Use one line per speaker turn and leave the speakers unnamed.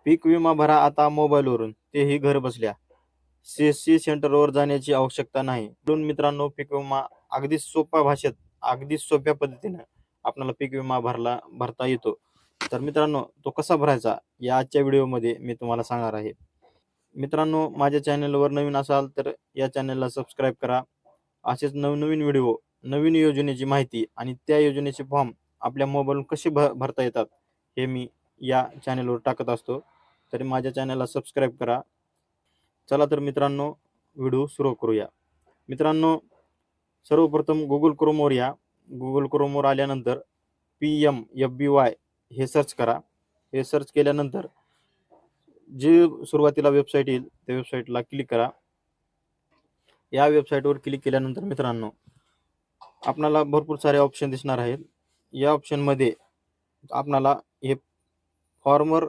पीक विमा भरा आता मोबाईलवरून, तेही घर बसल्या. CSC सेंटरवर जाण्याची आवश्यकता नाही. म्हणून मित्रांनो, पीक विमा अगदी सोप्या भाषेत, अगदी सोप्या पद्धतीनं आपल्याला पीक विमा भरता येतो. तर मित्रांनो, तो कसा भरायचा या आजच्या व्हिडिओमध्ये मी तुम्हाला सांगणार आहे. मित्रांनो, माझ्या चॅनलवर नवीन असाल तर या चॅनलला सबस्क्राईब करा. असेच नवनवीन व्हिडिओ, नवीन योजनेची माहिती आणि त्या योजनेचे फॉर्म आपल्या मोबाईलवरून कसे भरता येतात हे मी या चॅनलवर टाकत असतो. तरी माझ्या चॅनलला सबस्क्राईब करा. चला तर मित्रांनो, व्हिडिओ सुरू करूया. मित्रांनो, सर्वप्रथम गुगल क्रोमवर या. गुगल क्रोमवर आल्यानंतर PMFBY हे सर्च करा. हे सर्च केल्यानंतर जे सुरुवातीला वेबसाईट येईल त्या वेबसाईटला क्लिक करा. या वेबसाईटवर क्लिक केल्यानंतर मित्रांनो, आपल्याला भरपूर सारे ऑप्शन दिसणार आहेत. या ऑप्शनमध्ये आपल्याला हे फॉर्मर